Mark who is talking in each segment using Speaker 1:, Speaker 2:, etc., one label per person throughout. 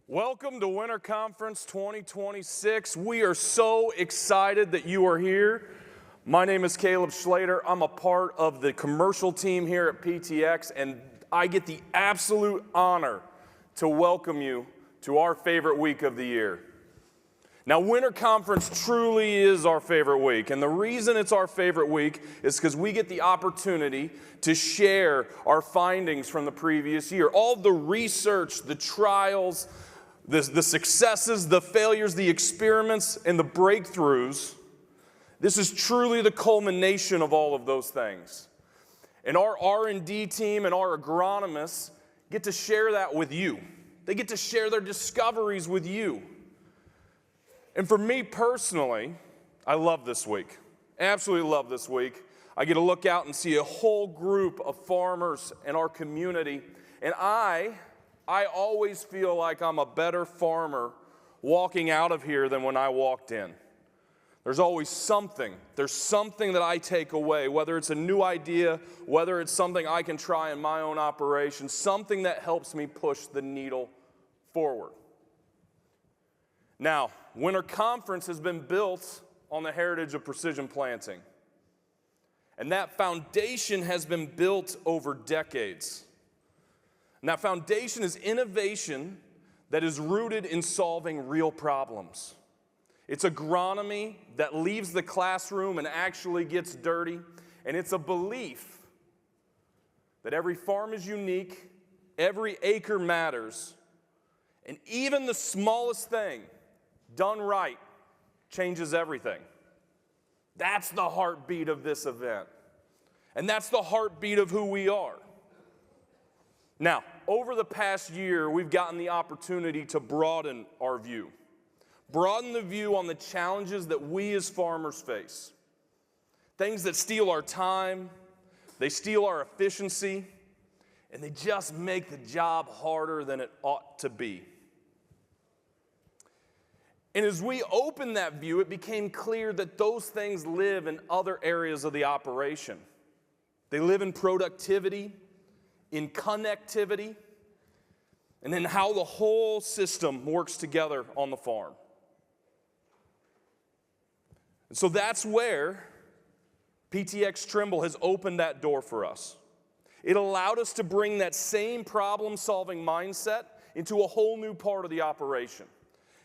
Speaker 1: Welcome to Winter Conference 2026. We are so excited that you are here. My name is Caleb Schlater. I'm a part of the commercial team here at PTX, and I get the absolute honor to welcome you to our favorite week of the year. Now, Winter Conference truly is our favorite week, and the reason it's our favorite week is because we get the opportunity to share our findings from the previous year. All the research, the trials, the successes, the failures, the experiments, and the breakthroughs, this is truly the culmination of all of those things. And our R&D team and our agronomists get to share that with you. They get to share their discoveries with you. And for me personally, I love this week. Absolutely love this week. I get to look out and see a whole group of farmers in our community. And I always feel like I'm a better farmer walking out of here than when I walked in. There's always something. There's something that I take away, whether it's a new idea, whether it's something I can try in my own operation, something that helps me push the needle forward. Now, Winter Conference has been built on the heritage of precision planting. And that foundation has been built over decades. And that foundation is innovation that is rooted in solving real problems. It's agronomy that leaves the classroom and actually gets dirty. And it's a belief that every farm is unique, every acre matters, and even the smallest thing done right changes everything. That's the heartbeat of this event. And that's the heartbeat of who we are. Now, over the past year, we've gotten the opportunity to broaden our view. Broaden the view on the challenges that we as farmers face. Things that steal our time, they steal our efficiency, and they just make the job harder than it ought to be. And as we opened that view, it became clear that those things live in other areas of the operation. They live in productivity, in connectivity, and in how the whole system works together on the farm. And so that's where PTX Trimble has opened that door for us. It allowed us to bring that same problem-solving mindset into a whole new part of the operation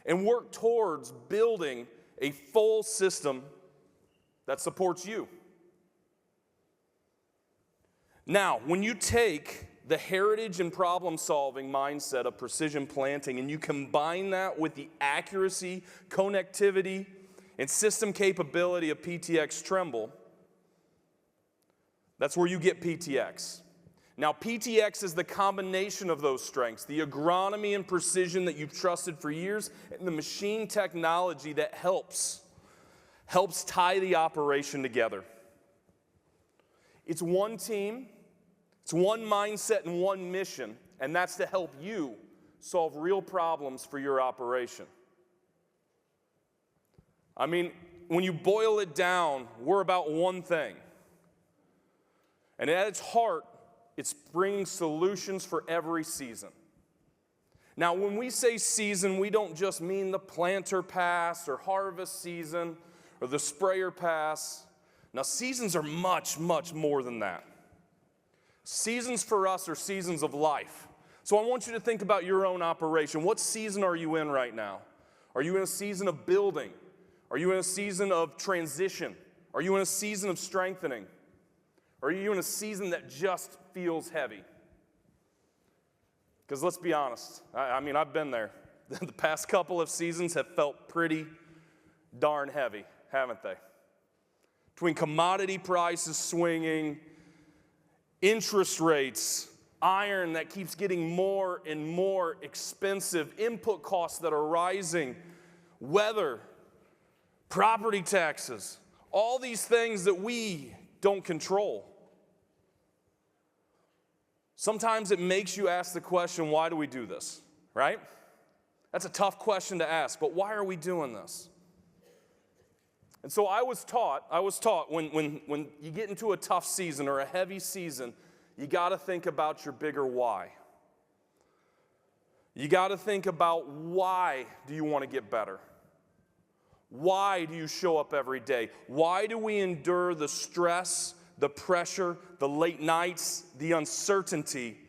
Speaker 1: and work towards building a full system that supports you. Now, when you take the heritage and problem-solving mindset of precision planting and you combine that with the accuracy, connectivity, and system capability of PTX Trimble, that's where you get PTX. Now, PTX is the combination of those strengths, the agronomy and precision that you've trusted for years, and the machine technology that helps tie the operation together. It's one team, it's one mindset and one mission, and that's to help you solve real problems for your operation. I mean, when you boil it down, we're about one thing. And at its heart, it's bringing solutions for every season. Now, when we say season, we don't just mean the planter pass or harvest season or the sprayer pass. Now, seasons are much, much more than that. Seasons for us are seasons of life. So I want you to think about your own operation. What season are you in right now? Are you in a season of building? Are you in a season of transition? Are you in a season of strengthening? Or are you in a season that just feels heavy? Because let's be honest, I mean, I've been there. The past couple of seasons have felt pretty darn heavy, haven't they? Between commodity prices swinging, interest rates, iron that keeps getting more and more expensive, input costs that are rising, weather, property taxes, all these things that we don't control. Sometimes it makes you ask the question, why do we do this, right? That's a tough question to ask, but why are we doing this? And so I was taught when you get into a tough season or a heavy season, you got to think about your bigger why. You got to think about, why do you want to get better? Why do you show up every day? Why do we endure the stress, the pressure, the late nights, the uncertainty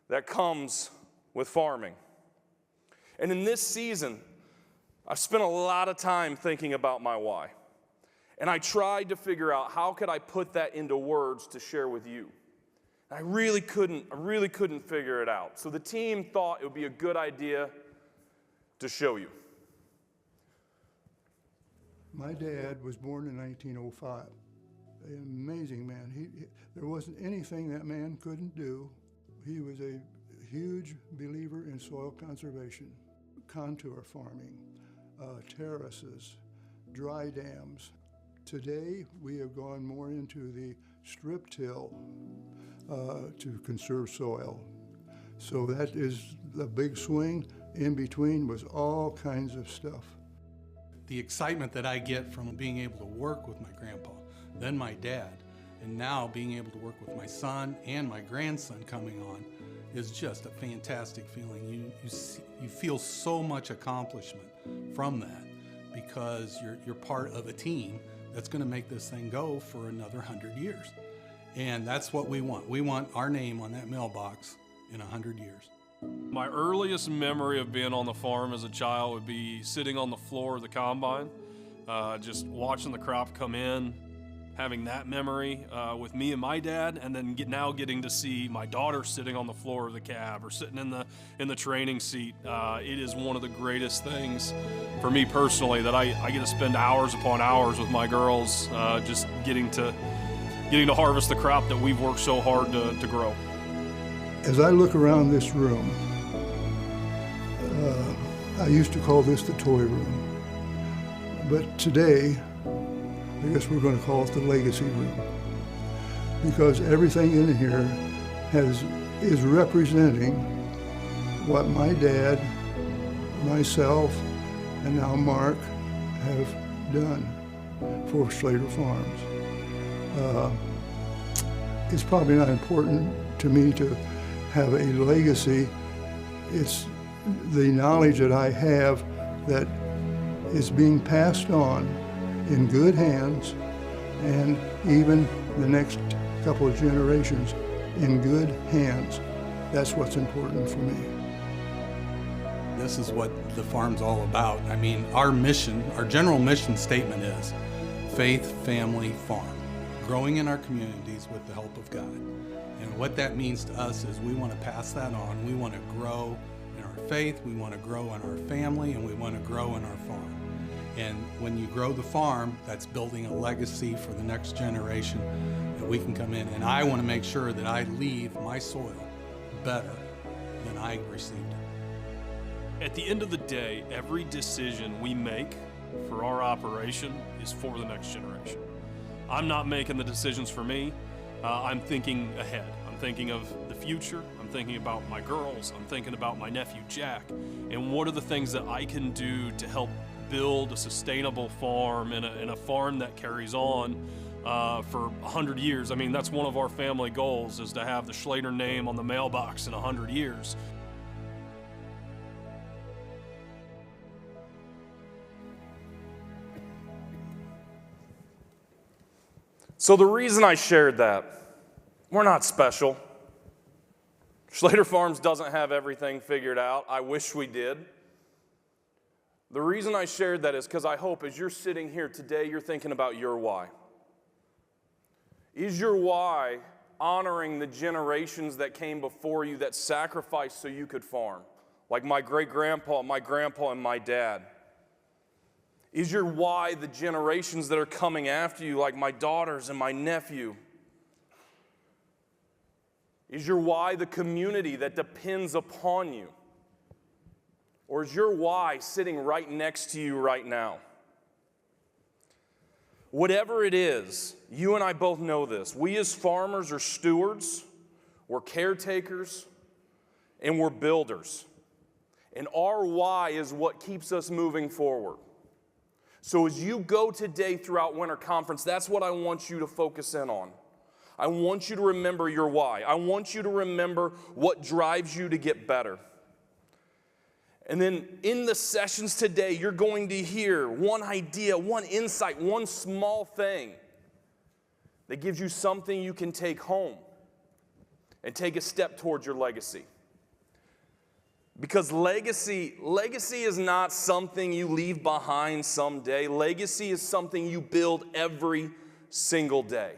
Speaker 1: that comes with farming? And in this season, I've spent a lot of time thinking about my why. And I tried to figure out, how could I put that into words to share with you? And I really couldn't figure it out. So the team thought it would be a good idea to show you.
Speaker 2: My dad was born in 1905. An amazing man. There wasn't anything that man couldn't do. He was a huge believer in soil conservation, contour farming, terraces, dry dams. Today, we have gone more into the strip till to conserve soil. So that is the big swing. In between was all kinds of stuff.
Speaker 3: The excitement that I get from being able to work with my grandpa, then my dad, and now being able to work with my son and my grandson coming on is just a fantastic feeling. You feel so much accomplishment from that, because you're part of a team that's going to make this thing go for another 100 years. And that's what we want. We want our name on that mailbox in 100 years.
Speaker 4: My earliest memory of being on the farm as a child would be sitting on the floor of the combine, just watching the crop come in, having that memory with me and my dad, and then now getting to see my daughter sitting on the floor of the cab or sitting in the training seat. It is one of the greatest things for me personally, that I get to spend hours upon hours with my girls, just getting to harvest the crop that we've worked so hard to grow.
Speaker 2: As I look around this room, I used to call this the toy room, but today, I guess we're going to call it the legacy room, because everything in here is representing what my dad, myself, and now Mark have done for Slater Farms. It's probably not important to me to have a legacy. It's the knowledge that I have that is being passed on in good hands, and even the next couple of generations in good hands. That's what's important for me.
Speaker 3: This is what the farm's all about. I mean, our mission, our general mission statement is faith, family, farm, growing in our communities with the help of God. And what that means to us is we want to pass that on. We want to grow in our faith, we want to grow in our family, and we want to grow in our farm. And when you grow the farm, that's building a legacy for the next generation that we can come in. And I want to make sure that I leave my soil better than I received it.
Speaker 4: At the end of the day, every decision we make for our operation is for the next generation. I'm not making the decisions for me. I'm thinking ahead. I'm thinking of the future. I'm thinking about my girls. I'm thinking about my nephew Jack. And what are the things that I can do to help build a sustainable farm and a farm that carries on for 100 years. I mean, that's one of our family goals, is to have the Schlater name on the mailbox in 100 years.
Speaker 1: So the reason I shared that, we're not special. Schlater Farms doesn't have everything figured out. I wish we did. The reason I shared that is because I hope as you're sitting here today, you're thinking about your why. Is your why honoring the generations that came before you that sacrificed so you could farm? Like my great-grandpa, my grandpa, and my dad. Is your why the generations that are coming after you, like my daughters and my nephew? Is your why the community that depends upon you? Or is your why sitting right next to you right now? Whatever it is, you and I both know this. We as farmers are stewards, we're caretakers, and we're builders. And our why is what keeps us moving forward. So as you go today throughout Winter Conference, that's what I want you to focus in on. I want you to remember your why. I want you to remember what drives you to get better. And then in the sessions today, you're going to hear one idea, one insight, one small thing that gives you something you can take home and take a step towards your legacy. Because legacy is not something you leave behind someday. Legacy is something you build every single day.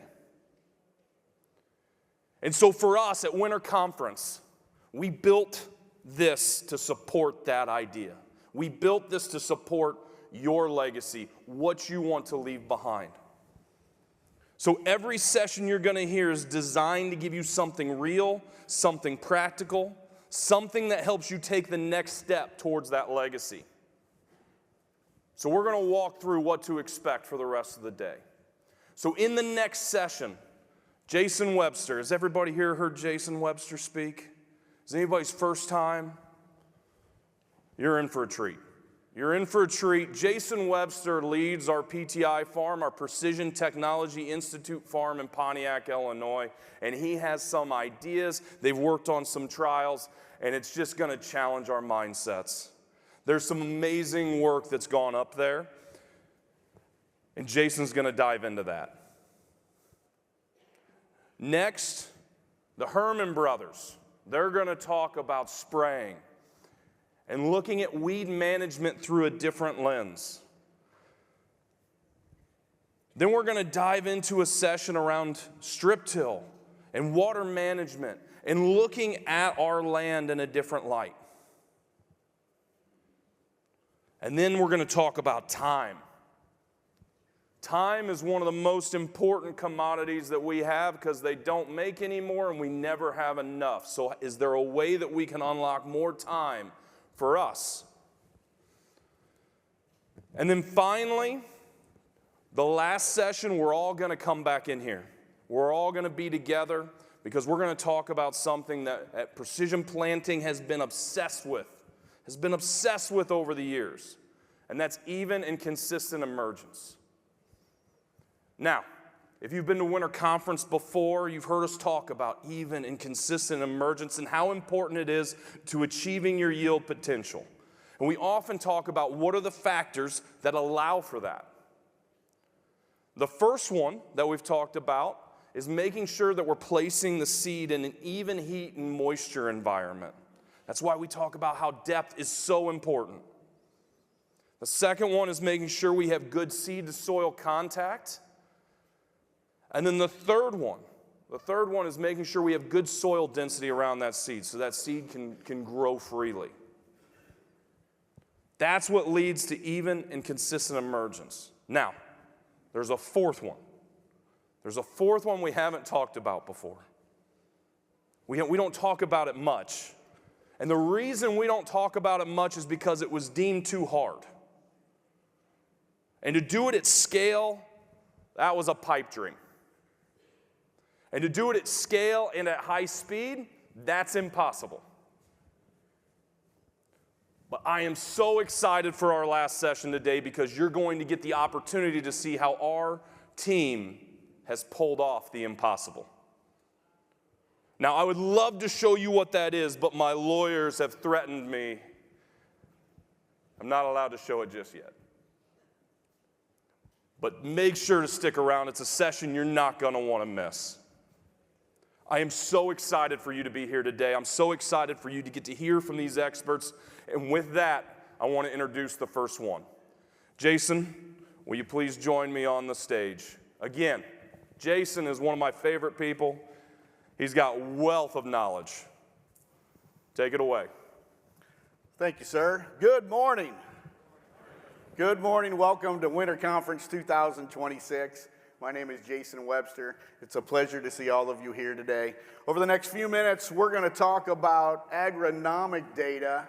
Speaker 1: And so for us at Winter Conference, we built this to support that idea. We built this to support your legacy, what you want to leave behind. So every session you're going to hear is designed to give you something real, something practical, something that helps you take the next step towards that legacy. So we're going to walk through what to expect for the rest of the day. So in the next session, Jason Webster. Has everybody here heard Jason Webster speak? Is it anybody's first time? You're in for a treat. You're in for a treat. Jason Webster leads our PTI farm, our Precision Technology Institute farm in Pontiac, Illinois, and he has some ideas. They've worked on some trials, and it's just going to challenge our mindsets. There's some amazing work that's gone up there, and Jason's going to dive into that. Next, the Herman brothers. They're going to talk about spraying and looking at weed management through a different lens. Then we're going to dive into a session around strip till and water management and looking at our land in a different light. And then we're going to talk about time. Time is one of the most important commodities that we have because they don't make anymore and we never have enough. So is there a way that we can unlock more time for us? And then finally, the last session, we're all going to come back in here. We're all going to be together because we're going to talk about something that Precision Planting has been obsessed with over the years, and that's even and consistent emergence. Now, if you've been to Winter Conference before, you've heard us talk about even and consistent emergence and how important it is to achieving your yield potential. And we often talk about what are the factors that allow for that. The first one that we've talked about is making sure that we're placing the seed in an even heat and moisture environment. That's why we talk about how depth is so important. The second one is making sure we have good seed to soil contact. And then the third one is making sure we have good soil density around that seed so that seed can grow freely. That's what leads to even and consistent emergence. Now, there's a fourth one. There's a fourth one we haven't talked about before. We don't talk about it much. And the reason we don't talk about it much is because it was deemed too hard. And to do it at scale, that was a pipe dream. And to do it at scale and at high speed, that's impossible. But I am so excited for our last session today because you're going to get the opportunity to see how our team has pulled off the impossible. Now, I would love to show you what that is, but my lawyers have threatened me. I'm not allowed to show it just yet. But make sure to stick around. It's a session you're not going to want to miss. I am so excited for you to be here today. I'm so excited for you to get to hear from these experts. And with that, I want to introduce the first one. Jason, will you please join me on the stage? Again, Jason is one of my favorite people. He's got wealth of knowledge. Take it away.
Speaker 5: Thank you, sir. Good morning. Good morning. Welcome to Winter Conference 2026. My name is Jason Webster. It's a pleasure to see all of you here today. Over the next few minutes, we're going to talk about agronomic data,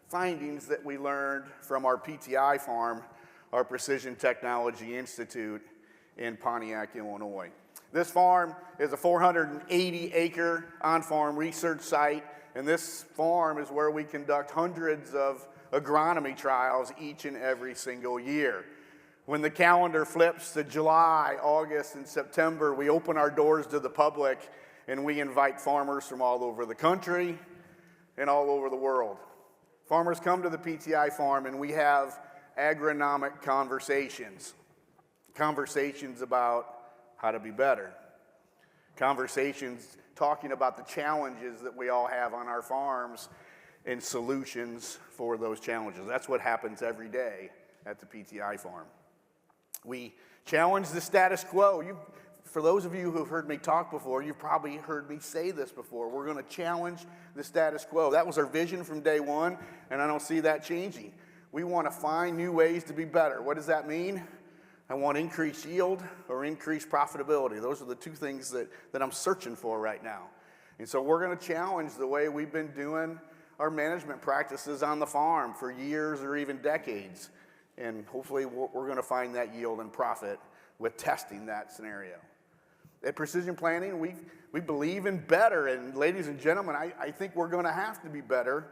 Speaker 5: findings that we learned from our PTI farm, our Precision Technology Institute in Pontiac, Illinois. This farm is a 480-acre on-farm research site, and this farm is where we conduct hundreds of agronomy trials each and every single year. When the calendar flips to July, August, and September, we open our doors to the public and we invite farmers from all over the country and all over the world. Farmers come to the PTI farm and we have agronomic conversations. Conversations about how to be better. Conversations talking about the challenges that we all have on our farms and solutions for those challenges. That's what happens every day at the PTI farm. We challenge the status quo. For those of you who've heard me talk before, you've probably heard me say this before. We're going to challenge the status quo. That was our vision from day one, and I don't see that changing. We want to find new ways to be better. What does that mean? I want increased yield or increased profitability. Those are the two things that I'm searching for right now. And so we're going to challenge the way we've been doing our management practices on the farm for years or even decades. And hopefully we're going to find that yield and profit with testing that scenario. At Precision Planting, we believe in better. And ladies and gentlemen, I think we're going to have to be better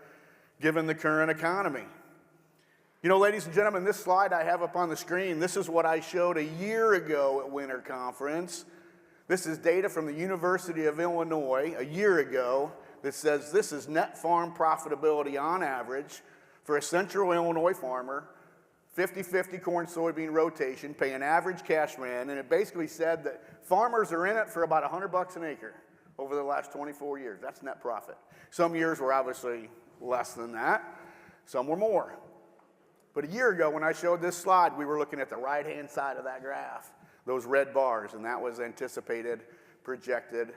Speaker 5: given the current economy. You know, ladies and gentlemen, this slide I have up on the screen, this is what I showed a year ago at Winter Conference. This is data from the University of Illinois a year ago that says this is net farm profitability on average for a central Illinois farmer, 50-50 corn-soybean rotation, pay an average cash rent, and it basically said that farmers are in it for about $100 an acre over the last 24 years. That's net profit. Some years were obviously less than that. Some were more. But a year ago when I showed this slide, we were looking at the right-hand side of that graph, those red bars, and that was anticipated, projected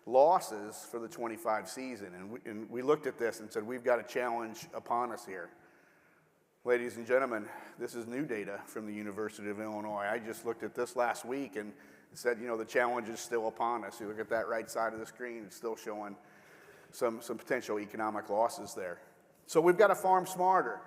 Speaker 5: losses for the 25 season. And we looked at this and said, we've got a challenge upon us here. Ladies and gentlemen, this is new data from the University of Illinois. I just looked at this last week and said, you know, the challenge is still upon us. You look at that right side of the screen, it's still showing some potential economic losses there. So we've got to farm smarter.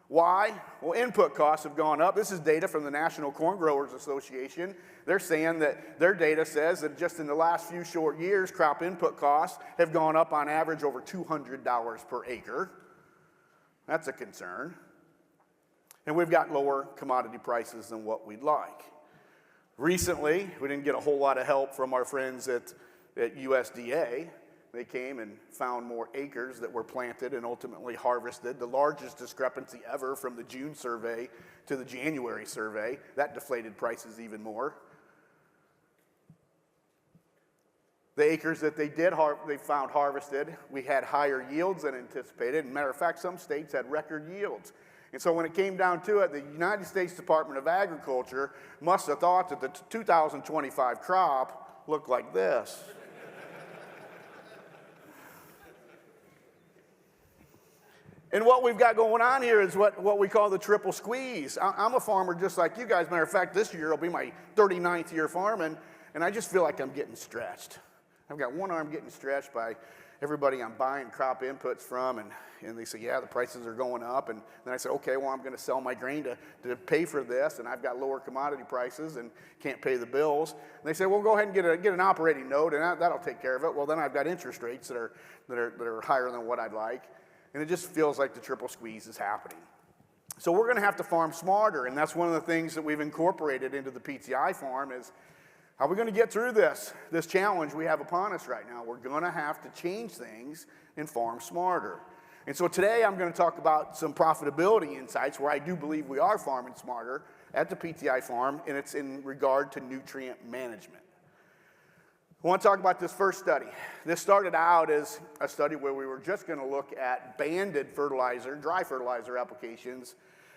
Speaker 5: Why? Well, input costs have gone up. This is data from the National Corn Growers Association. They're saying that their data says that just in the last few short years, crop input costs have gone up on average over $200 per acre. That's a concern. And we've got lower commodity prices than what we'd like. Recently, we didn't get a whole lot of help from our friends at USDA. They came and found more acres that were planted and ultimately harvested, the largest discrepancy ever from the June survey to the January survey. That deflated prices even more. The acres that they found harvested, we had higher yields than anticipated. As a matter of fact, some states had record yields. And so when it came down to it, the United States Department of Agriculture must have thought that the 2025 crop looked like this. And what we've got going on here is what we call the triple squeeze. I'm a farmer just like you guys. Matter of fact, this year will be my 39th year farming, and I just feel like I'm getting stretched. I've got one arm getting stretched by everybody I'm buying crop inputs from, and they say, yeah, the prices are going up. And then I say, okay, well, I'm going to sell my grain to pay for this, and I've got lower commodity prices and can't pay the bills. And they say, well, go ahead and get an operating note, and that'll take care of it. Well, then I've got interest rates that are higher than what I'd like. And it just feels like the triple squeeze is happening. So we're going to have to farm smarter, and that's one of the things that we've incorporated into the PTI farm is how are we going to get through this challenge we have upon us right now? We're going to have to change things and farm smarter. And so today I'm going to talk about some profitability insights where I do believe we are farming smarter at the PTI farm, and it's in regard to nutrient management. I want to talk about this first study. This started out as a study where we were just going to look at banded fertilizer, dry fertilizer applications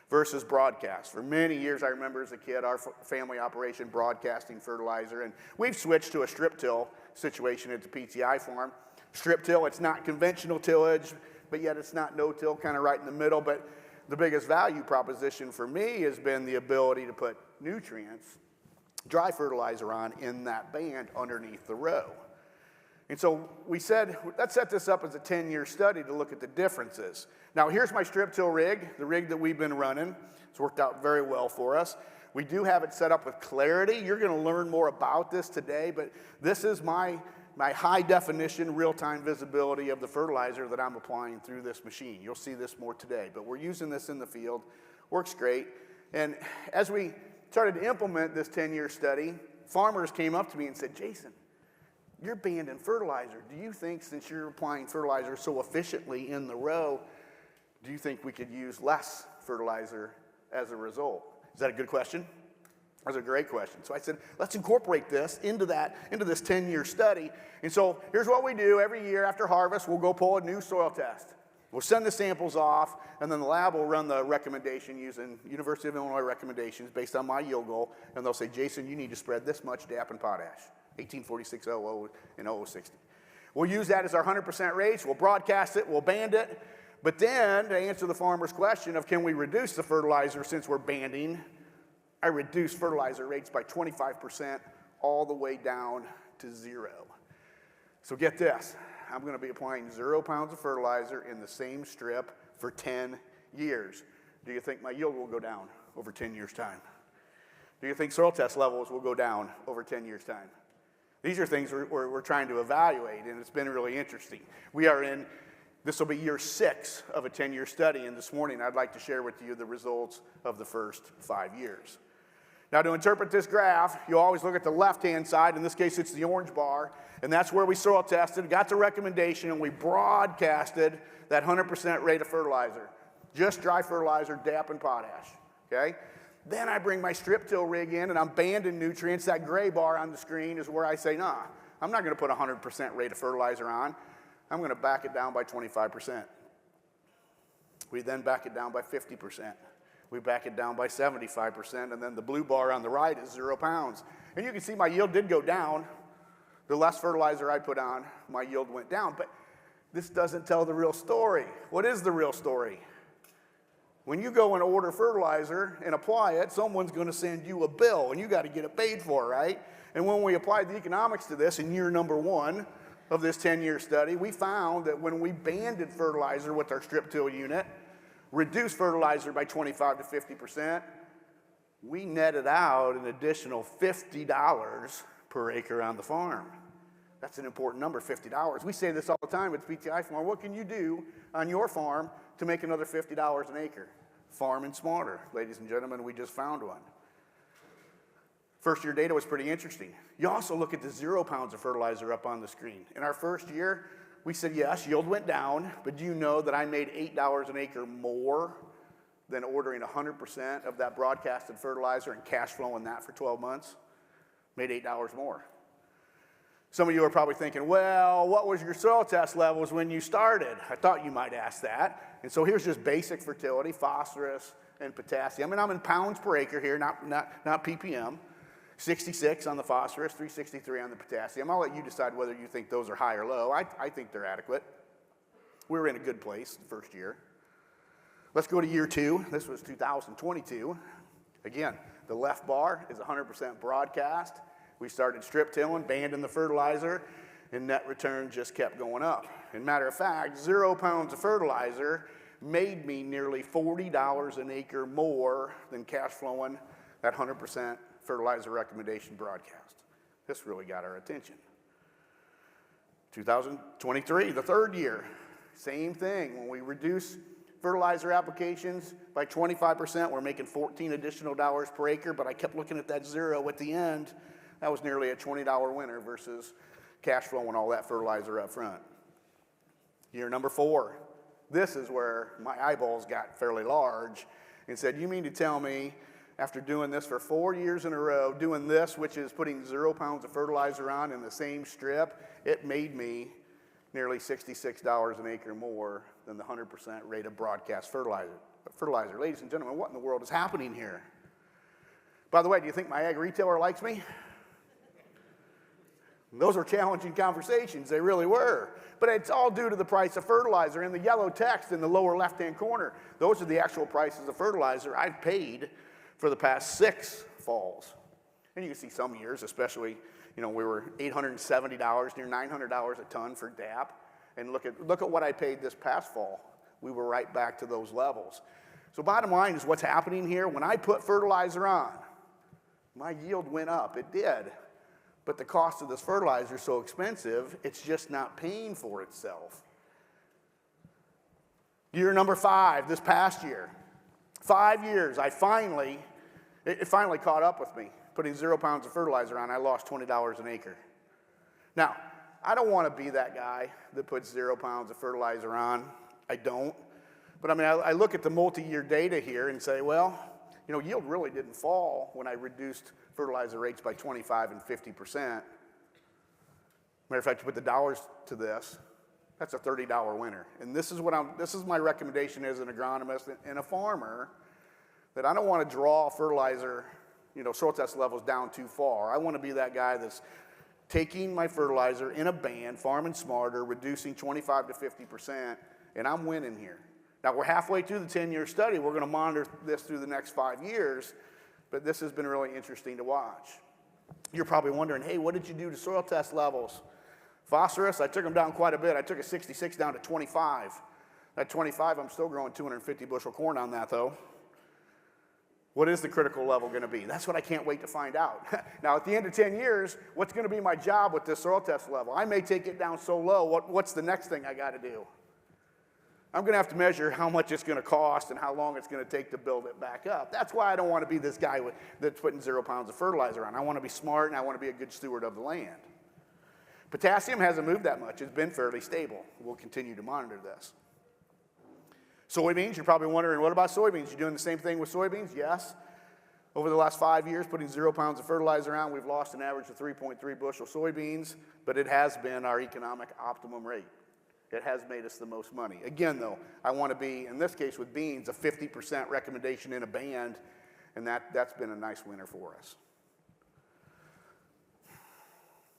Speaker 5: versus broadcast. For many years, I remember as a kid, our family operation broadcasting fertilizer, and we've switched to a strip till situation at the PTI farm. Strip till, it's not conventional tillage, but yet it's not no-till, kind of right in the middle. But the biggest value proposition for me has been the ability to put nutrients, dry fertilizer on in that band underneath the row. And so we said, let's set this up as a 10-year study to look at the differences. Now here's my strip till rig, the rig that we've been running. It's worked out very well for us. We do have it set up with clarity. You're going to learn more about this today, but this is my high definition real-time visibility of the fertilizer that I'm applying through this machine. You'll see this more today, but we're using this in the field. Works great. And as we started to implement this 10-year study, farmers came up to me and said, Jason, you're banding fertilizer. Do you think since you're applying fertilizer so efficiently in the row, do you think we could use less fertilizer as a result? Is that a good question? That's a great question. So I said, let's incorporate this into this 10-year study. And so here's what we do. Every year after harvest, we'll go pull a new soil test. We'll send the samples off, and then the lab will run the recommendation using University of Illinois recommendations based on my yield goal, and they'll say, Jason, you need to spread this much DAP and potash, 1846, 00, and 0060. We'll use that as our 100% rates. We'll broadcast it. We'll band it. But then, to answer the farmer's question of can we reduce the fertilizer since we're banding, I reduced fertilizer rates by 25% all the way down to 0. So get this. I'm going to be applying 0 pounds of fertilizer in the same strip for 10 years. Do you think my yield will go down over 10 years' time? Do you think soil test levels will go down over 10 years' time? These are things we're trying to evaluate, and it's been really interesting. This will be year 6 of a 10-year study, and this morning I'd like to share with you the results of the first 5 years. Now, to interpret this graph, you always look at the left-hand side. In this case, it's the orange bar, and that's where we soil tested, got the recommendation, and we broadcasted that 100% rate of fertilizer. Just dry fertilizer, DAP, and potash, okay? Then I bring my strip till rig in, and I'm banding nutrients. That gray bar on the screen is where I say, nah, I'm not going to put a 100% rate of fertilizer on. I'm going to back it down by 25%. We then back it down by 50%. We back it down by 75%, and then the blue bar on the right is 0 pounds. And you can see my yield did go down. The less fertilizer I put on, my yield went down. But this doesn't tell the real story. What is the real story? When you go and order fertilizer and apply it, someone's going to send you a bill, and you got to get it paid for, right? And when we applied the economics to this in year number 1 of this 10-year study, we found that when we banded fertilizer with our strip till unit, reduced fertilizer by 25 to 50%, we netted out an additional $50 per acre on the farm. That's an important number, $50. We say this all the time at the PTI farm. What can you do on your farm to make another $50 an acre? Farming smarter. Ladies and gentlemen, we just found one. First year data was pretty interesting. You also look at the 0 pounds of fertilizer up on the screen. In our first year, we said, yes, yield went down, but do you know that I made $8 an acre more than ordering 100% of that broadcasted fertilizer and cash flowing that for 12 months? Made $8 more. Some of you are probably thinking, well, what was your soil test levels when you started? I thought you might ask that. And so here's just basic fertility, phosphorus and potassium. And I'm in pounds per acre here, not ppm. 66 on the phosphorus, 363 on the potassium. I'll let you decide whether you think those are high or low. I think they're adequate. We were in a good place the first year. Let's go to year 2. This was 2022. Again, the left bar is 100% broadcast. We started strip tilling, banding the fertilizer, and net return just kept going up. As a matter of fact, 0 pounds of fertilizer made me nearly $40 an acre more than cash flowing that 100% fertilizer recommendation broadcast. This really got our attention. 2023, the third year, same thing. When we reduce fertilizer applications by 25%, we're making $14 additional per acre, but I kept looking at that 0 at the end. That was nearly a $20 winner versus cash flowing all that fertilizer up front. Year number 4, this is where my eyeballs got fairly large and said, you mean to tell me after doing this for 4 years in a row, doing this, which is putting 0 pounds of fertilizer on in the same strip, it made me nearly $66 an acre more than the 100% rate of broadcast fertilizer. Ladies and gentlemen, what in the world is happening here? By the way, do you think my ag retailer likes me? Those were challenging conversations, they really were. But it's all due to the price of fertilizer. In the yellow text in the lower left-hand corner, those are the actual prices of fertilizer I've paid for the past 6 falls. And you can see some years, especially, we were $870, near $900 a ton for DAP. And look at what I paid this past fall. We were right back to those levels. So bottom line is what's happening here. When I put fertilizer on, my yield went up. It did. But the cost of this fertilizer is so expensive, it's just not paying for itself. Year number 5, this past year. 5 years, it finally caught up with me. Putting 0 pounds of fertilizer on, I lost $20 an acre. Now, I don't want to be that guy that puts 0 pounds of fertilizer on. I don't. But I mean, I look at the multi-year data here and say, well, you know, yield really didn't fall when I reduced fertilizer rates by 25 and 50%. Matter of fact, you put the dollars to this, that's a $30 winner. And this is my recommendation as an agronomist and a farmer, that I don't want to draw fertilizer, you know, soil test levels down too far. I want to be that guy that's taking my fertilizer in a band, farming smarter, reducing 25 to 50%, and I'm winning here. Now, we're halfway through the 10-year study. We're going to monitor this through the next 5 years, but this has been really interesting to watch. You're probably wondering, hey, what did you do to soil test levels? Phosphorus, I took them down quite a bit. I took a 66 down to 25. At 25, I'm still growing 250 bushel corn on that, though. What is the critical level going to be? That's what I can't wait to find out. Now, at the end of 10 years, what's going to be my job with this soil test level? I may take it down so low. What's the next thing I got to do? I'm going to have to measure how much it's going to cost and how long it's going to take to build it back up. That's why I don't want to be this guy that's putting 0 pounds of fertilizer on. I want to be smart, and I want to be a good steward of the land. Potassium hasn't moved that much. It's been fairly stable. We'll continue to monitor this. Soybeans, you're probably wondering, what about soybeans? You doing the same thing with soybeans? Yes. Over the last 5 years, putting 0 pounds of fertilizer on, we've lost an average of 3.3 bushel soybeans, but it has been our economic optimum rate. It has made us the most money. Again, though, I want to be, in this case with beans, a 50% recommendation in a band, and that's been a nice winner for us.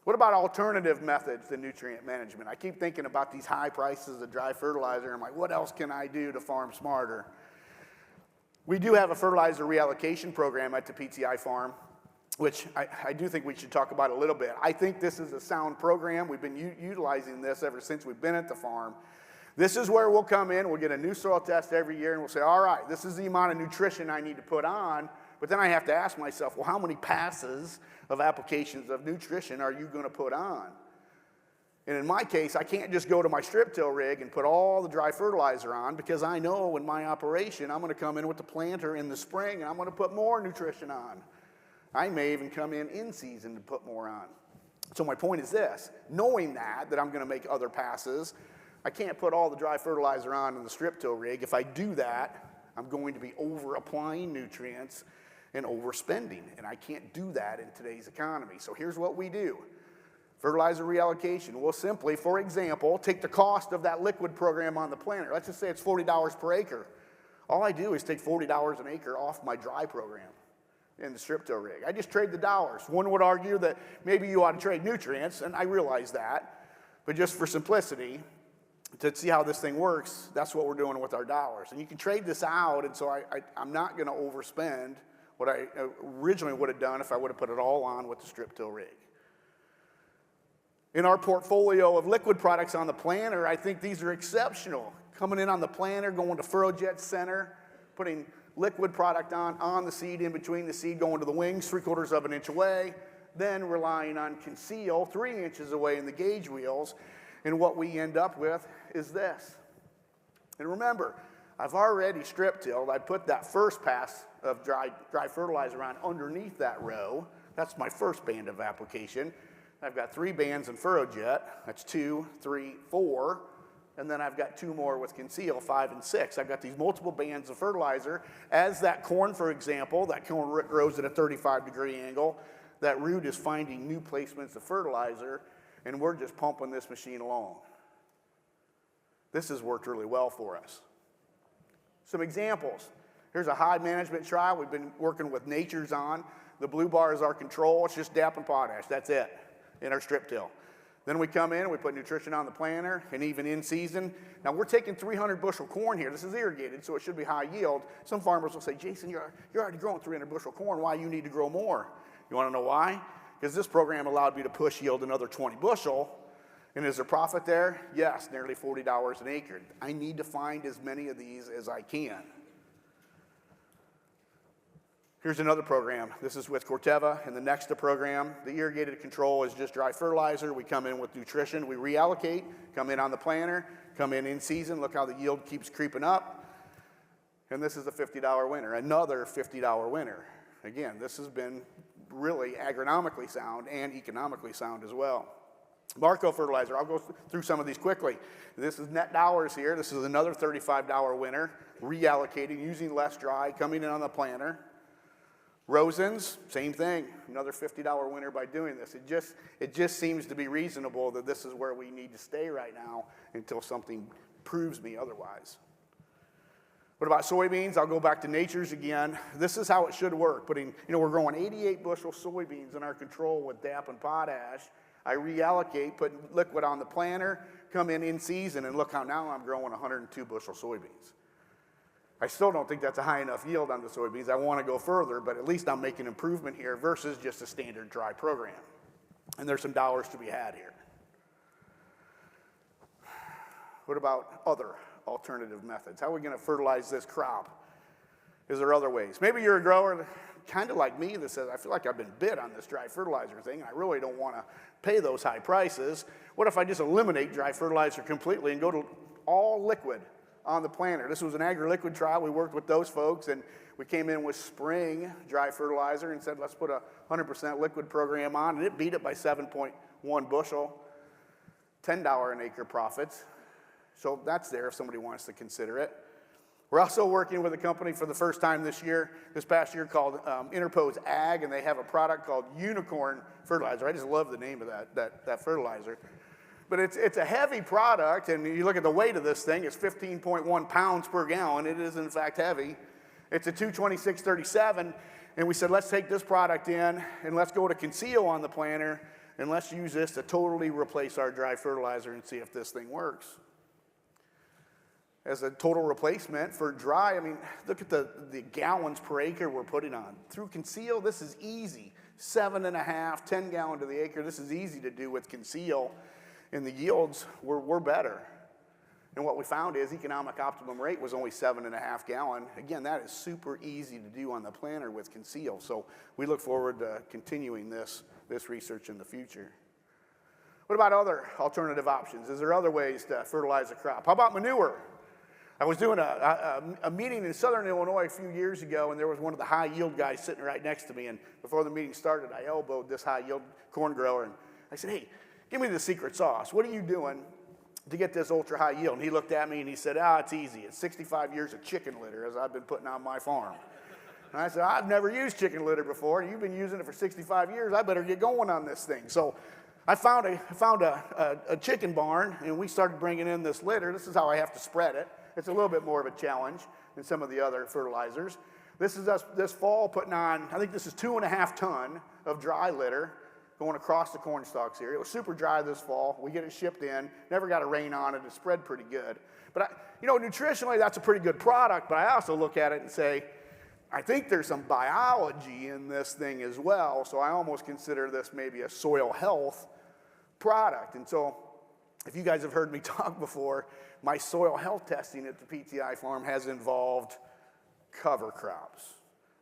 Speaker 5: What about alternative methods to nutrient management? I keep thinking about these high prices of dry fertilizer. I'm like, what else can I do to farm smarter? We do have a fertilizer reallocation program at the PTI farm, which I do think we should talk about a little bit. I think this is a sound program. We've been utilizing this ever since we've been at the farm. This is where we'll come in, we'll get a new soil test every year, and we'll say, all right, this is the amount of nutrition I need to put on. But then I have to ask myself, well, how many passes of applications of nutrition are you going to put on? And in my case, I can't just go to my strip till rig and put all the dry fertilizer on, because I know in my operation I'm going to come in with the planter in the spring and I'm going to put more nutrition on. I may even come in season to put more on. So my point is this: knowing that I'm going to make other passes, I can't put all the dry fertilizer on in the strip till rig. If I do that, I'm going to be over applying nutrients and overspending, and I can't do that in today's economy. So here's what we do. Fertilizer reallocation. We'll simply, for example, take the cost of that liquid program on the planter. Let's just say it's $40 per acre. All I do is take $40 an acre off my dry program in the strip till rig. I just trade the dollars. One would argue that maybe you ought to trade nutrients, and I realize that, but just for simplicity, to see how this thing works, that's what we're doing with our dollars. And you can trade this out, and so I'm not going to overspend what I originally would have done if I would have put it all on with the strip till rig. In our portfolio of liquid products on the planter, I think these are exceptional. Coming in on the planter, going to FurrowJet center, putting liquid product on the seed, in between the seed, going to the wings 3/4 of an inch away, then relying on conceal 3 inches away in the gauge wheels, and what we end up with is this. And remember, I've already strip tilled. I put that first pass of dry fertilizer on underneath that row. That's my first band of application. I've got 3 bands in FurrowJet. That's 2, 3, 4. And then I've got 2 more with conceal, 5 and 6. I've got these multiple bands of fertilizer. As that corn, for example, that corn grows at a 35-degree angle, that root is finding new placements of fertilizer, and we're just pumping this machine along. This has worked really well for us. Some examples. Here's a high management trial we've been working with Nature's on. The blue bar is our control. It's just DAP and potash. That's it in our strip till. Then we come in and we put nutrition on the planter, and even in season. Now we're taking 300 bushel corn here. This is irrigated, so it should be high yield. Some farmers will say, Jason, you're already growing 300 bushel corn. Why you need to grow more? You want to know why? Because this program allowed me to push yield another 20 bushel. And is there profit there? Yes, nearly $40 an acre. I need to find as many of these as I can. Here's another program. This is with Corteva and the Nexta program. The irrigated control is just dry fertilizer. We come in with nutrition. We reallocate, come in on the planter, come in season. Look how the yield keeps creeping up. And this is a $50 winner, another $50 winner. Again, this has been really agronomically sound and economically sound as well. Marco fertilizer, I'll go through some of these quickly. This is net dollars here. This is another $35 winner, reallocating, using less dry, coming in on the planter. Rosens, same thing, another $50 winner by doing this. It just seems to be reasonable that this is where we need to stay right now until something proves me otherwise. What about soybeans? I'll go back to Nature's again. This is how it should work. We're growing 88 bushel soybeans in our control with DAP and potash. I reallocate, put liquid on the planter, come in season, and look how now I'm growing 102 bushel soybeans. I still don't think that's a high enough yield on the soybeans. I want to go further, but at least I'm making improvement here versus just a standard dry program. And there's some dollars to be had here. What about other alternative methods? How are we going to fertilize this crop? Is there other ways? Maybe you're a grower kind of like me that says, I feel like I've been bit on this dry fertilizer thing, and I really don't want to pay those high prices. What if I just eliminate dry fertilizer completely and go to all liquid on the planter? This was an agri-liquid trial. We worked with those folks, and we came in with spring dry fertilizer and said, let's put a 100% liquid program on, and it beat it by 7.1 bushel, $10 an acre profits. So that's there if somebody wants to consider it. We're also working with a company for the first time this past year called Interpose Ag, and they have a product called Unicorn Fertilizer. I just love the name of that fertilizer. But it's a heavy product, and you look at the weight of this thing, it's 15.1 pounds per gallon. It is, in fact, heavy. It's a 226-37, and we said, let's take this product in, and let's go to Conceal on the planter, and let's use this to totally replace our dry fertilizer and see if this thing works. As a total replacement for dry, look at the gallons per acre we're putting on. Through Conceal, this is easy. 7.5, 10 gallon to the acre. This is easy to do with Conceal. And the yields were better. And what we found is economic optimum rate was only 7.5 gallon. Again, that is super easy to do on the planter with Conceal. So we look forward to continuing this research in the future. What about other alternative options? Is there other ways to fertilize a crop? How about manure? I was doing a meeting in Southern Illinois a few years ago, and there was one of the high yield guys sitting right next to me. And before the meeting started, I elbowed this high yield corn grower, and I said, hey, give me the secret sauce. What are you doing to get this ultra high yield? And he looked at me and he said, it's easy. It's 65 years of chicken litter as I've been putting on my farm. And I said, I've never used chicken litter before. You've been using it for 65 years. I better get going on this thing. So I found a chicken barn, and we started bringing in this litter. This is how I have to spread it. It's a little bit more of a challenge than some of the other fertilizers. This is us this fall putting on, I think this is 2.5 ton of dry litter going across the corn stalks here. It was super dry this fall. We get it shipped in. Never got a rain on it. It spread pretty good. But nutritionally, that's a pretty good product. But I also look at it and say, I think there's some biology in this thing as well. So I almost consider this maybe a soil health product. And so if you guys have heard me talk before, my soil health testing at the PTI farm has involved cover crops.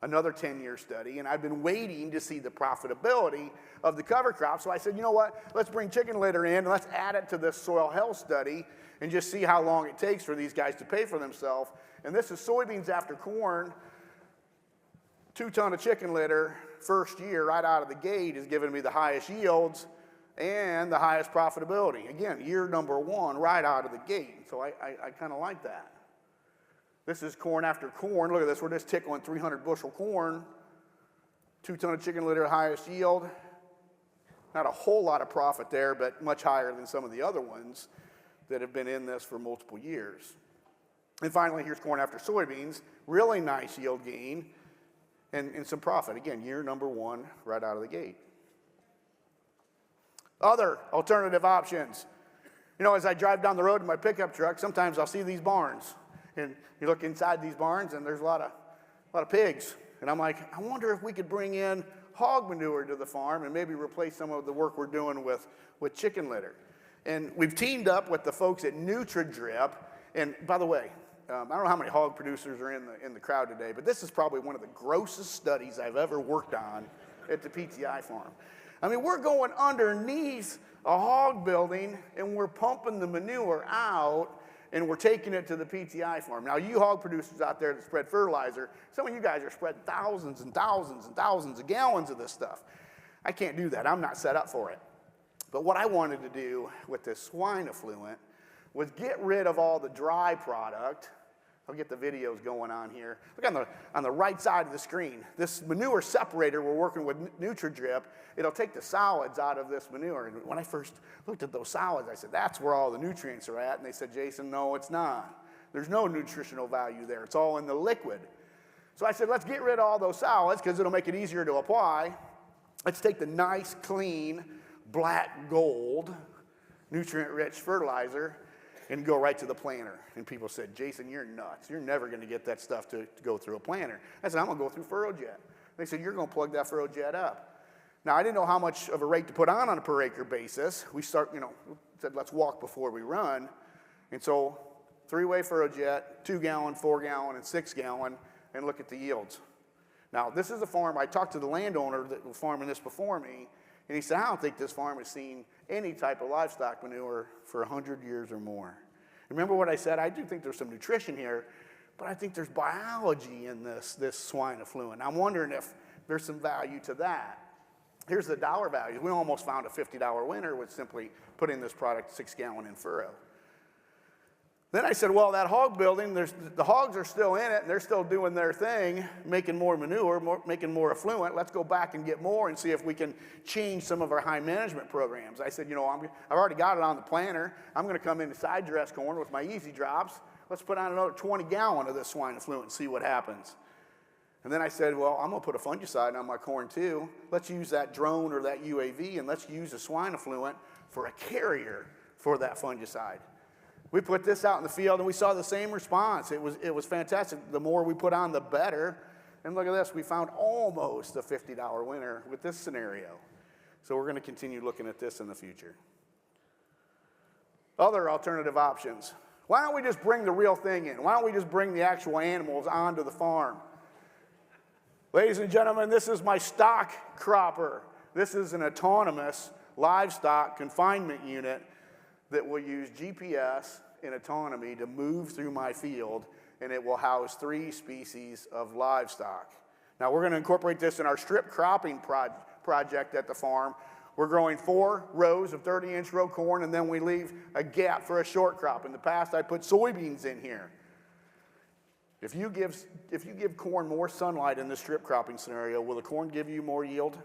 Speaker 5: Another 10-year study, and I've been waiting to see the profitability of the cover crop. So I said, you know what, let's bring chicken litter in and let's add it to this soil health study and just see how long it takes for these guys to pay for themselves. And this is soybeans after corn. 2 ton of chicken litter first year right out of the gate is giving me the highest yields and the highest profitability. Again, year number 1 right out of the gate. So I kind of like that. This is corn after corn. Look at this. We're just tickling 300 bushel corn. 2 ton of chicken litter, highest yield. Not a whole lot of profit there, but much higher than some of the other ones that have been in this for multiple years. And finally, here's corn after soybeans. Really nice yield gain and some profit. Again, year number 1 right out of the gate. Other alternative options. As I drive down the road in my pickup truck, sometimes I'll see these barns. And you look inside these barns, and there's a lot of pigs. And I'm like, I wonder if we could bring in hog manure to the farm and maybe replace some of the work we're doing with chicken litter. And we've teamed up with the folks at NutriDrip. And by the way, I don't know how many hog producers are in the crowd today, but this is probably one of the grossest studies I've ever worked on at the PTI farm. We're going underneath a hog building, and we're pumping the manure out, and we're taking it to the PTI farm. Now, you hog producers out there that spread fertilizer, some of you guys are spreading thousands and thousands and thousands of gallons of this stuff. I can't do that. I'm not set up for it. But what I wanted to do with this swine effluent was get rid of all the dry product. I'll get the videos going on here. Look on the right side of the screen. This manure separator we're working with NutriDrip, it'll take the solids out of this manure. And when I first looked at those solids, I said, that's where all the nutrients are at. And they said, Jason, no, it's not. There's no nutritional value there. It's all in the liquid. So I said, let's get rid of all those solids because it'll make it easier to apply. Let's take the nice, clean, black gold, nutrient-rich fertilizer and go right to the planter. And people said, Jason, you're nuts. You're never going to get that stuff to go through a planter. I said, I'm going to go through FurrowJet. They said, you're going to plug that FurrowJet up. Now, I didn't know how much of a rate to put on a per acre basis. We said, let's walk before we run. And so 3-way FurrowJet, 2-gallon, 4-gallon, and 6-gallon, and look at the yields. Now, this is a farm, I talked to the landowner that was farming this before me, and he said, I don't think this farm has seen any type of livestock manure for 100 years or more. Remember what I said? I do think there's some nutrition here, but I think there's biology in this swine effluent. I'm wondering if there's some value to that. Here's the dollar value. We almost found a $50 winner with simply putting this product 6-gallon in furrow. Then I said, well, that hog building, the hogs are still in it, and they're still doing their thing, making more manure, making more effluent. Let's go back and get more and see if we can change some of our high management programs. I said, I've already got it on the planter. I'm going to come in and side dress corn with my easy drops. Let's put on another 20-gallon of this swine effluent and see what happens. And then I said, well, I'm going to put a fungicide on my corn too. Let's use that drone or that UAV, and let's use the swine effluent for a carrier for that fungicide. We put this out in the field, and we saw the same response. It was fantastic. The more we put on, the better. And look at this. We found almost a $50 winner with this scenario. So we're going to continue looking at this in the future. Other alternative options. Why don't we just bring the real thing in? Why don't we just bring the actual animals onto the farm? Ladies and gentlemen, this is my stock cropper. This is an autonomous livestock confinement unit that will use GPS and autonomy to move through my field, and it will house 3 species of livestock. Now, we're going to incorporate this in our strip cropping project at the farm. We're growing 4 rows of 30-inch row corn, and then we leave a gap for a short crop. In the past, I put soybeans in here. If you give corn more sunlight in the strip cropping scenario, will the corn give you more yield?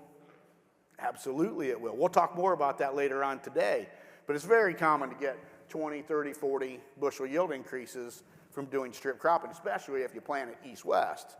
Speaker 5: Absolutely it will. We'll talk more about that later on today. But it's very common to get 20, 30, 40 bushel yield increases from doing strip cropping, especially if you plant it east-west.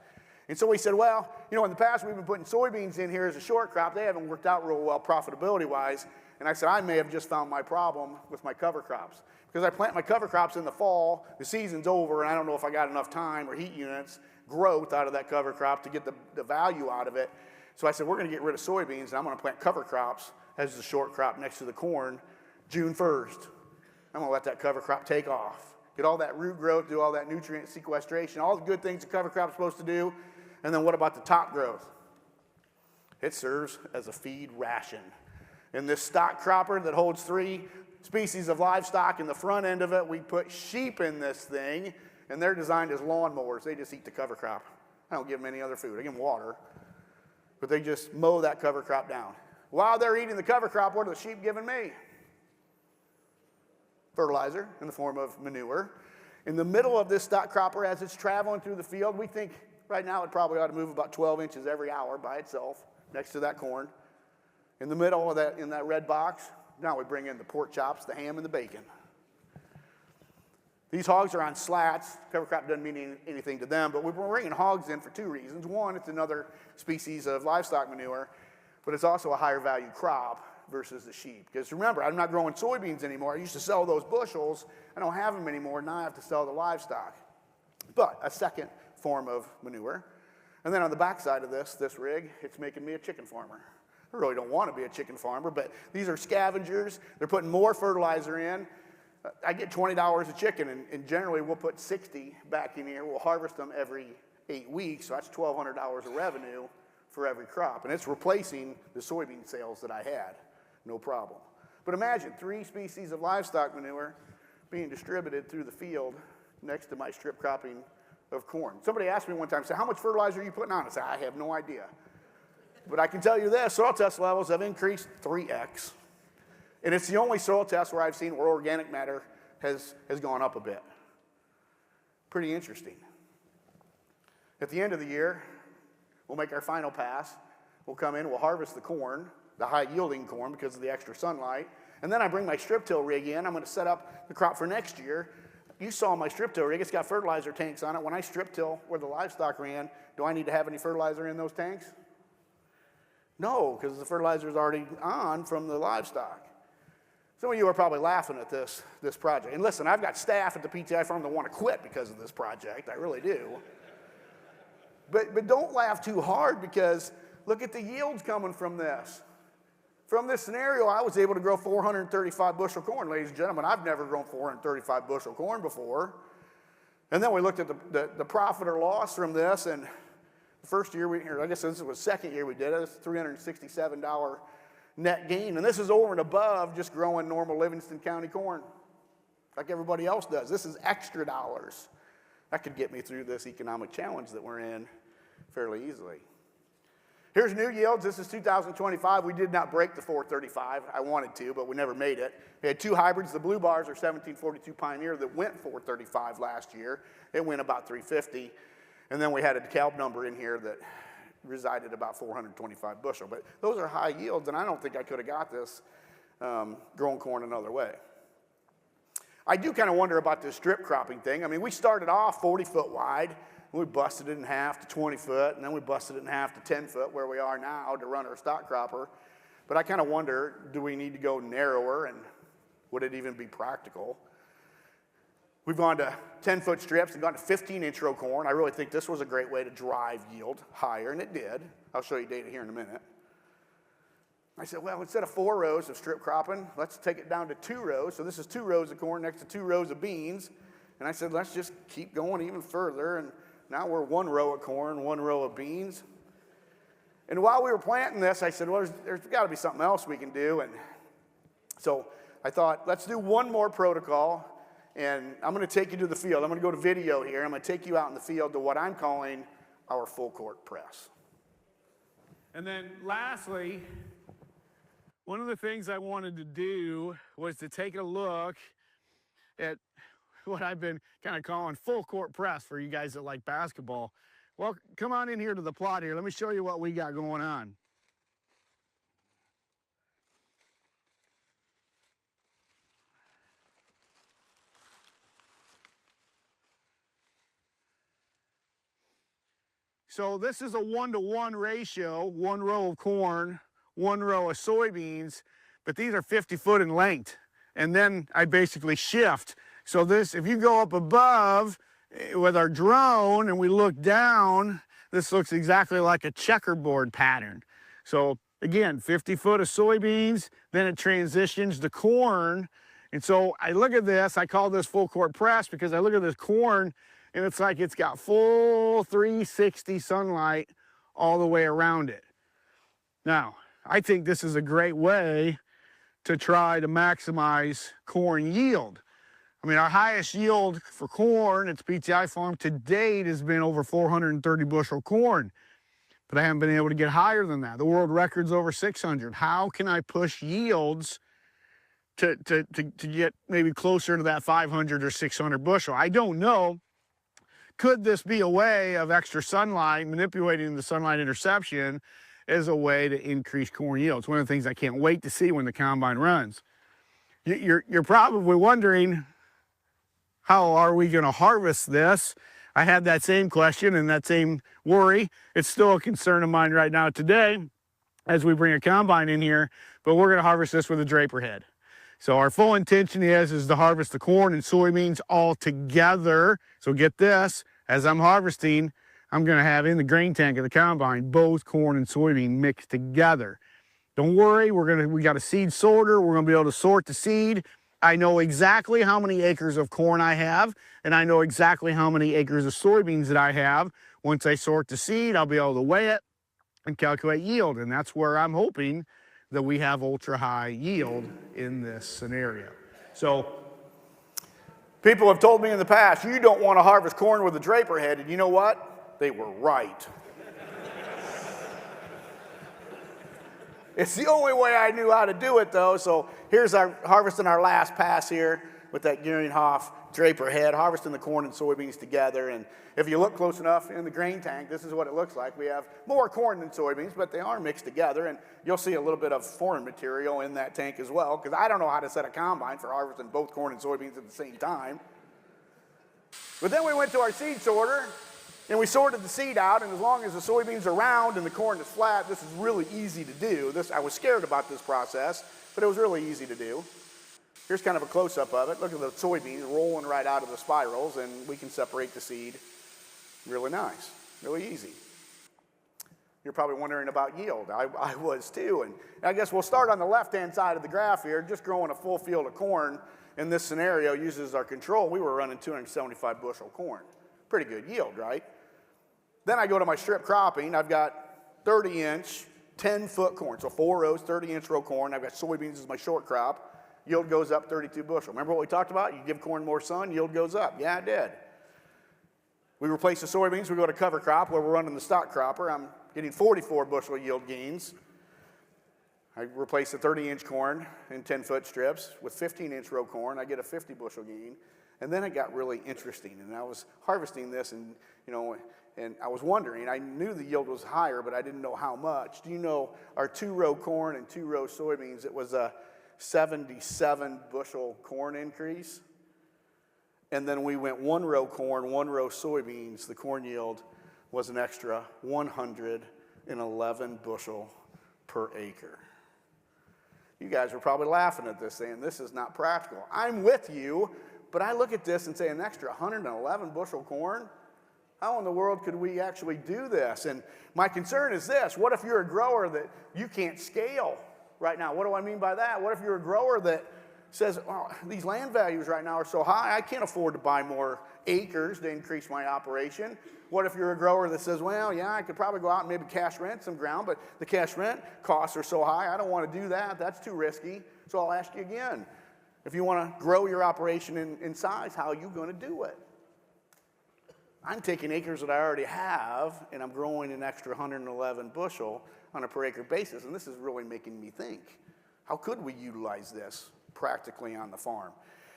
Speaker 5: And so we said, well, in the past we've been putting soybeans in here as a short crop. They haven't worked out real well profitability-wise. And I said, I may have just found my problem with my cover crops. Because I plant my cover crops in the fall, the season's over, and I don't know if I got enough time or heat units, growth out of that cover crop to get the value out of it. So I said, we're going to get rid of soybeans, and I'm going to plant cover crops as the short crop next to the corn June 1st. I'm going to let that cover crop take off. Get all that root growth, do all that nutrient sequestration, all the good things the cover crop's supposed to do. And then what about the top growth? It serves as a feed ration. In this stock cropper that holds 3 species of livestock in the front end of it, we put sheep in this thing, and they're designed as lawnmowers. They just eat the cover crop. I don't give them any other food. I give them water. But they just mow that cover crop down. While they're eating the cover crop, what are the sheep giving me? Fertilizer in the form of manure. In the middle of this stock cropper, as it's traveling through the field, we think right now it probably ought to move about 12 inches every hour by itself next to that corn. In the middle of that, in that red box, now we bring in the pork chops, the ham, and the bacon. These hogs are on slats. Cover crop doesn't mean anything to them, but we're bringing hogs in for 2 reasons. One, it's another species of livestock manure, but it's also a higher value crop versus the sheep. Because remember, I'm not growing soybeans anymore. I used to sell those bushels. I don't have them anymore. Now I have to sell the livestock. But a second form of manure. And then on the back side of this rig, it's making me a chicken farmer. I really don't want to be a chicken farmer, but these are scavengers. They're putting more fertilizer in. I get $20 a chicken, and generally we'll put 60 back in here. We'll harvest them every 8 weeks, so that's $1,200 of revenue for every crop. And it's replacing the soybean sales that I had. No problem. But imagine 3 species of livestock manure being distributed through the field next to my strip cropping of corn. Somebody asked me one time, how much fertilizer are you putting on? I said, I have no idea. But I can tell you this, soil test levels have increased 3x. And it's the only soil test where I've seen where organic matter has gone up a bit. Pretty interesting. At the end of the year, we'll make our final pass. We'll come in, we'll harvest the corn, the high-yielding corn because of the extra sunlight. And then I bring my strip till rig in. I'm going to set up the crop for next year. You saw my strip till rig. It's got fertilizer tanks on it. When I strip till where the livestock ran, do I need to have any fertilizer in those tanks? No, because the fertilizer is already on from the livestock. Some of you are probably laughing at this project. And listen, I've got staff at the PTI farm that want to quit because of this project. I really do. But don't laugh too hard, because look at the yields coming from this. From this scenario, I was able to grow 435 bushel corn. Ladies and gentlemen, I've never grown 435 bushel corn before. And then we looked at the profit or loss from this, and the first year, I guess this was the second year we did it, it's $367 net gain. And this is over and above just growing normal Livingston County corn, like everybody else does. This is extra dollars. That could get me through this economic challenge that we're in fairly easily. Here's new yields. This is 2025. We did not break the 435. I wanted to, but we never made it. We had two hybrids. The blue bars are 1742 Pioneer that went 435 last year. It went about 350. And then we had a DeKalb number in here that resided about 425 bushel. But those are high yields, and I don't think I could have got this growing corn another way. I do kind of wonder about this strip cropping thing. I mean, we started off 40 foot wide. We busted it in half to 20 foot, and then we busted it in half to 10 foot where we are now to run our stock cropper. But I kind of wonder, do we need to go narrower, and would it even be practical? We've gone to 10-foot strips and gone to 15-inch row corn. I really think this was a great way to drive yield higher, and it did. I'll show you data here in a minute. I said, well, instead of 4 rows of strip cropping, let's take it down to 2 rows. So this is 2 rows of corn next to 2 rows of beans. And I said, let's just keep going even further. And now we're 1 row of corn, 1 row of beans. And while we were planting this, I said, well, there's got to be something else we can do. And so I thought, let's do one more protocol. And I'm going to take you to the field. I'm going to go to video here. I'm going to take you out in the field to what I'm calling our full court press.
Speaker 6: And then lastly, one of the things I wanted to do was to take a look at what I've been kind of calling full court press for you guys that like basketball. Well, come on in here to the plot here. Let me show you what we got going on. So this is a 1-to-1 ratio, 1 row of corn, 1 row of soybeans, but these are 50 foot in length. And then I basically shift. So this, if you go up above with our drone and we look down, this looks exactly like a checkerboard pattern. So again, 50 foot of soybeans, then it transitions to corn. And so I look at this, I call this full court press because I look at this corn and it's like it's got full 360 sunlight all the way around it. Now, I think this is a great way to try to maximize corn yield. I mean, our highest yield for corn at the PTI farm to date has been over 430 bushel corn, but I haven't been able to get higher than that. The world record's over 600. How can I push yields to get maybe closer to that 500 or 600 bushel? I don't know. Could this be a way of extra sunlight, manipulating the sunlight interception as a way to increase corn yields? One of the things I can't wait to see when the combine runs. You're probably wondering, how are we going to harvest this? I had that same question and that same worry. It's still a concern of mine right now today as we bring a combine in here, but we're going to harvest this with a draper head. So our full intention is to harvest the corn and soybeans all together. So get this, as I'm harvesting, I'm going to have in the grain tank of the combine both corn and soybean mixed together. Don't worry, we got a seed sorter. We're going to be able to sort the seed. I know exactly how many acres of corn I have, and I know exactly how many acres of soybeans that I have. Once I sort the seed, I'll be able to weigh it and calculate yield, and that's where I'm hoping that we have ultra high yield in this scenario. So
Speaker 5: people have told me in the past, you don't want to harvest corn with a draper head, and you know what? They were right. It's the only way I knew how to do it, though. So here's our harvesting our last pass here with that Geringhoff Draper head, harvesting the corn and soybeans together. And if you look close enough in the grain tank, this is what it looks like. We have more corn than soybeans, but they are mixed together. And you'll see a little bit of foreign material in that tank as well, because I don't know how to set a combine for harvesting both corn and soybeans at the same time. But then we went to our seed sorter, and we sorted the seed out, and as long as the soybeans are round and the corn is flat, this is really easy to do. I was scared about this process, but it was really easy to do. Here's kind of a close-up of it. Look at the soybeans rolling right out of the spirals, and we can separate the seed. Really nice, really easy. You're probably wondering about yield. I was too, and I guess we'll start on the left-hand side of the graph here. Just growing a full field of corn in this scenario uses our control. We were running 275 bushel corn. Pretty good yield, right? Then I go to my strip cropping. I've got 30-inch, 10-foot corn, so 4 rows, 30-inch row corn. I've got soybeans as my short crop. Yield goes up 32 bushel. Remember what we talked about? You give corn more sun, yield goes up. Yeah, it did. We replace the soybeans. We go to cover crop where we're running the stock cropper. I'm getting 44 bushel yield gains. I replace the 30-inch corn in 10-foot strips with 15-inch row corn. I get a 50 bushel gain. And then it got really interesting. And I was harvesting this, and and I was wondering. I knew the yield was higher, but I didn't know how much. Do you know our 2-row corn and 2-row soybeans? It was a 77 bushel corn increase. And then we went 1-row corn, 1-row soybeans. The corn yield was an extra 111 bushel per acre. You guys were probably laughing at this, saying this is not practical. I'm with you, but I look at this and say an extra 111 bushel corn? How in the world could we actually do this? And my concern is this: what if you're a grower that you can't scale right now? What do I mean by that? What if you're a grower that says, well, these land values right now are so high, I can't afford to buy more acres to increase my operation? What if you're a grower that says, well, yeah, I could probably go out and maybe cash rent some ground, but the cash rent costs are so high, I don't want to do that. That's too risky. So I'll ask you again, if you want to grow your operation in size, how are you going to do it? I'm taking acres that I already have, and I'm growing an extra 111 bushel on a per acre basis, and this is really making me think, how could we utilize this practically on the farm?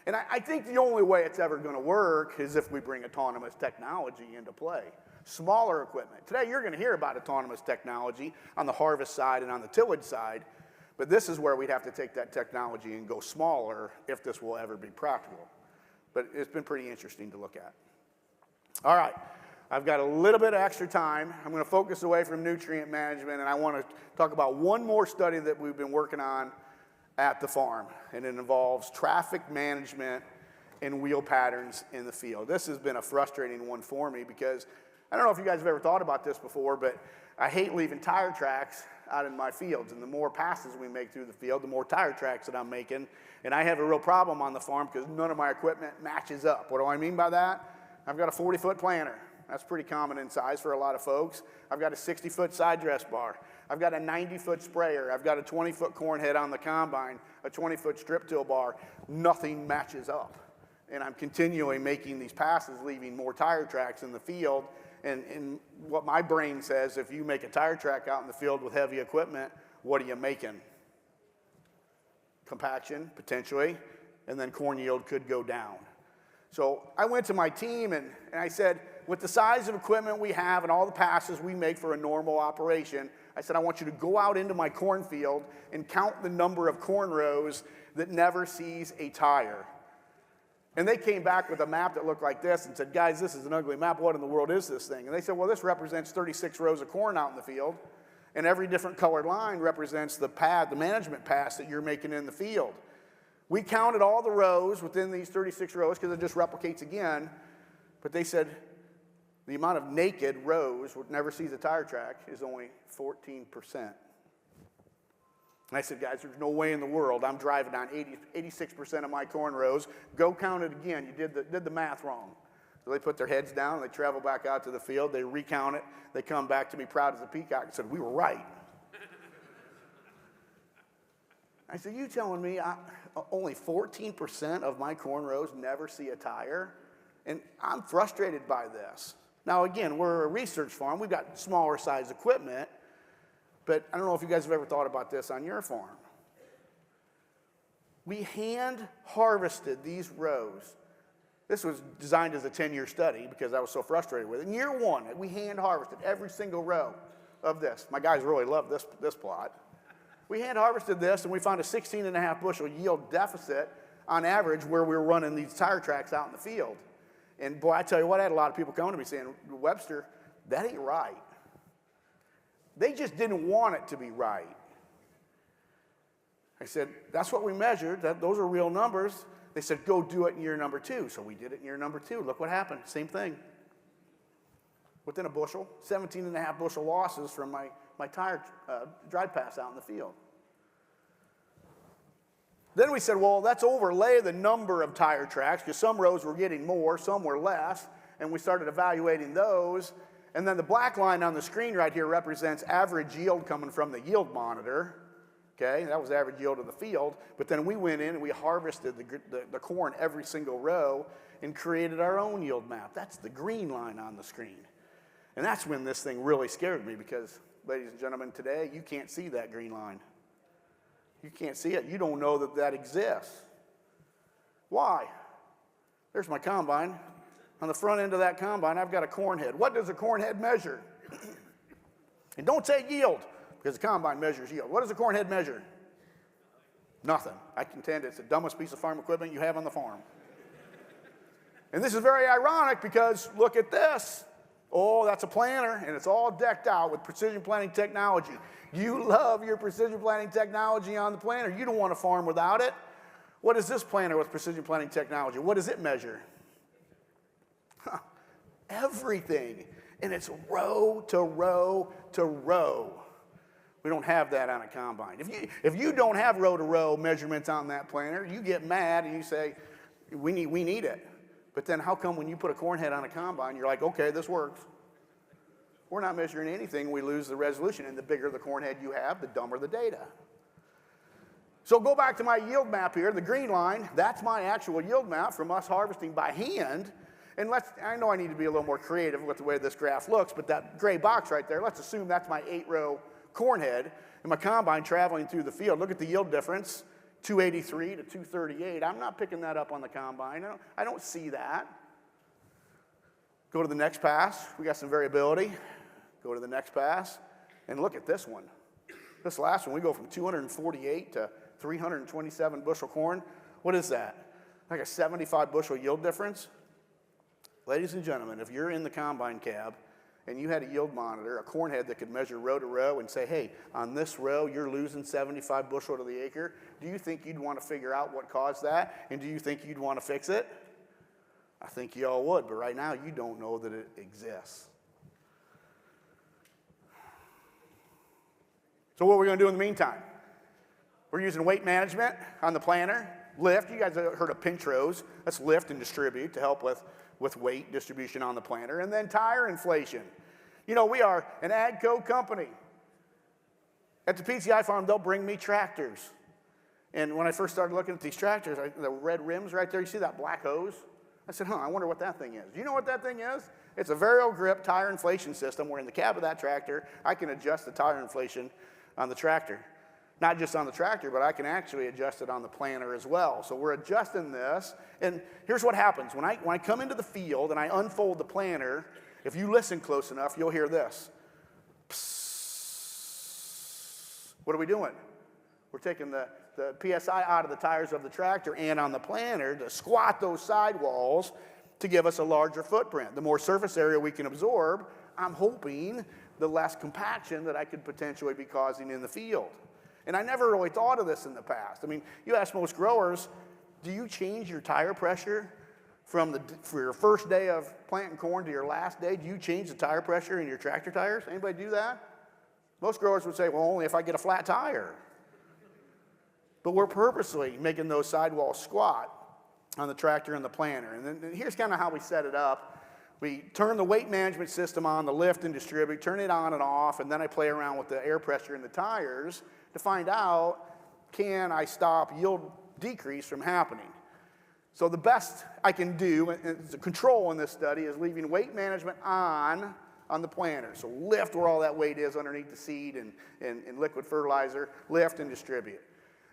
Speaker 5: And I think the only way it's ever going to work is if we bring autonomous technology into play. Smaller equipment. Today you're going to hear about autonomous technology on the harvest side and on the tillage side, but this is where we'd have to take that technology and go smaller if this will ever be practical. But it's been pretty interesting to look at. All right, I've got a little bit of extra time. I'm going to focus away from nutrient management, and I want to talk about one more study that we've been working on at the farm, and it involves traffic management and wheel patterns in the field. This has been a frustrating one for me because I don't know if you guys have ever thought about this before, but I hate leaving tire tracks out in my fields, and the more passes we make through the field, the more tire tracks that I'm making, and I have a real problem on the farm because none of my equipment matches up. What do I mean by that? I've got a 40-foot planter. That's pretty common in size for a lot of folks. I've got a 60-foot side dress bar. I've got a 90-foot sprayer. I've got a 20-foot corn head on the combine, a 20-foot strip till bar. Nothing matches up. And I'm continually making these passes, leaving more tire tracks in the field. And what my brain says, if you make a tire track out in the field with heavy equipment, what are you making? Compaction, potentially, and then corn yield could go down. So I went to my team and I said, with the size of equipment we have and all the passes we make for a normal operation, I said, I want you to go out into my cornfield and count the number of corn rows that never sees a tire. And they came back with a map that looked like this and said, guys, this is an ugly map. What in the world is this thing? And they said, well, this represents 36 rows of corn out in the field, and every different colored line represents the management pass that you're making in the field. We counted all the rows within these 36 rows because it just replicates again, but they said the amount of naked rows which never sees a tire track is only 14%. And I said, guys, there's no way in the world I'm driving down 86% of my corn rows. Go count it again. You did the math wrong. So they put their heads down, and they travel back out to the field. They recount it. They come back to me proud as a peacock and said, we were right. I said, you telling me only 14% of my corn rows never see a tire? And I'm frustrated by this. Now, again, we're a research farm. We've got smaller size equipment. But I don't know if you guys have ever thought about this on your farm. We hand harvested these rows. This was designed as a 10-year study because I was so frustrated with it. In year one, we hand harvested every single row of this. My guys really love this plot. We hand harvested this, and we found a 16.5 bushel yield deficit on average where we were running these tire tracks out in the field. And boy, I tell you what, I had a lot of people coming to me saying, Webster, that ain't right. They just didn't want it to be right. I said, that's what we measured. Those are real numbers. They said, go do it in year number 2. So we did it in year number 2. Look what happened. Same thing. Within a bushel, 17.5 bushel losses from my tire drive pass out in the field. Then we said, well, let's overlay the number of tire tracks because some rows were getting more, some were less, and we started evaluating those. And then the black line on the screen right here represents average yield coming from the yield monitor. Okay, that was average yield of the field. But then we went in and we harvested the corn every single row and created our own yield map. That's the green line on the screen. And that's when this thing really scared me because, ladies and gentlemen, today you can't see that green line. You can't see it. You don't know that that exists. Why? There's my combine. On the front end of that combine, I've got a corn head. What does a corn head measure? And don't say yield, because the combine measures yield. What does a corn head measure? Nothing. I contend it's the dumbest piece of farm equipment you have on the farm. And this is very ironic because look at this. Oh, that's a planter, and it's all decked out with precision planting technology. You love your precision planting technology on the planter. You don't want to farm without it. What is this planter with precision planting technology? What does it measure? Everything. And it's row to row to row. We don't have that on a combine. If you don't have row to row measurements on that planter, you get mad and you say, we need it. But then how come when you put a corn head on a combine, you're like, okay, this works. We're not measuring anything, we lose the resolution. And the bigger the corn head you have, the dumber the data. So go back to my yield map here, the green line, that's my actual yield map from us harvesting by hand. And I know I need to be a little more creative with the way this graph looks, but that gray box right there, let's assume that's my 8-row corn head and my combine traveling through the field. Look at the yield difference, 283 to 238. I'm not picking that up on the combine. I don't see that. Go to the next pass. We got some variability. Go to the next pass. And look at this one. This last one, we go from 248 to 327 bushel corn. What is that? Like a 75 bushel yield difference? Ladies and gentlemen, if you're in the combine cab and you had a yield monitor, a corn head that could measure row to row and say, hey, on this row, you're losing 75 bushel to the acre, do you think you'd want to figure out what caused that? And do you think you'd want to fix it? I think you all would, but right now you don't know that it exists. So what are we going to do in the meantime? We're using weight management on the planter, lift. You guys have heard of pinch rows. That's lift and distribute to help with weight distribution on the planter. And then tire inflation. You know, we are an AGCO company. At the PTI farm, they'll bring me tractors. And when I first started looking at these tractors, the red rims right there, you see that black hose? I said, I wonder what that thing is. Do you know what that thing is? It's a variable grip tire inflation system where in the cab of that tractor, I can adjust the tire inflation on the tractor. Not just on the tractor, but I can actually adjust it on the planter as well. So we're adjusting this, and here's what happens. When I come into the field and I unfold the planter, if you listen close enough, you'll hear this. Psst. What are we doing? We're taking the PSI out of the tires of the tractor and on the planter to squat those sidewalls to give us a larger footprint. The more surface area we can absorb, I'm hoping the less compaction that I could potentially be causing in the field. And I never really thought of this in the past. I mean, you ask most growers, do you change your tire pressure for your first day of planting corn to your last day? Do you change the tire pressure in your tractor tires? Anybody do that? Most growers would say, well, only if I get a flat tire. But we're purposely making those sidewalls squat on the tractor and the planter. And then here's kind of how we set it up. We turn the weight management system on, the lift and distribute, turn it on and off, and then I play around with the air pressure in the tires to find out, can I stop yield decrease from happening? So the best I can do, and the control in this study, is leaving weight management on on the planter. So lift where all that weight is underneath the seed and liquid fertilizer, lift and distribute.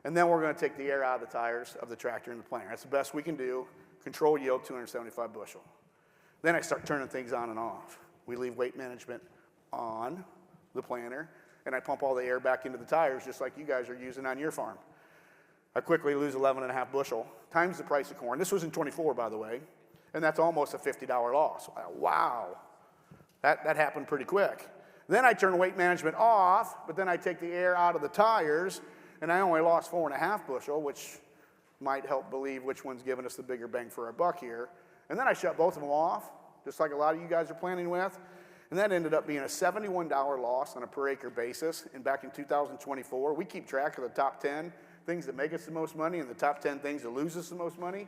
Speaker 5: And then we're going to take the air out of the tires of the tractor and the planter. That's the best we can do. Control yield, 275 bushel. Then I start turning things on and off. We leave weight management on the planter, and I pump all the air back into the tires just like you guys are using on your farm. I quickly lose 11.5 bushel, times the price of corn. This was in 24, by the way, and that's almost a $50 loss. Wow, that happened pretty quick. Then I turn weight management off, but then I take the air out of the tires, and I only lost 4.5 bushel, which might help believe which one's giving us the bigger bang for our buck here. And then I shut both of them off, just like a lot of you guys are planning with. And that ended up being a $71 loss on a per acre basis. And back in 2024, we keep track of the top 10 things that make us the most money and the top 10 things that lose us the most money.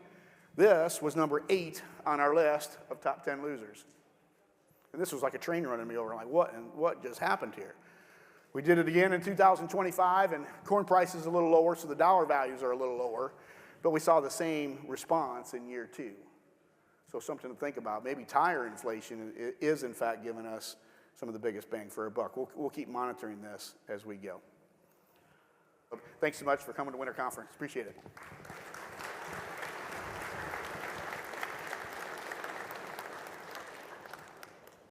Speaker 5: This was number 8 on our list of top 10 losers. And this was like a train running me over. I'm like, what just happened here? We did it again in 2025, and corn price is a little lower, so the dollar values are a little lower. But we saw the same response in year 2. So something to think about. Maybe tire inflation is, in fact, giving us some of the biggest bang for a buck. We'll keep monitoring this as we go. Thanks so much for coming to Winter Conference. Appreciate it.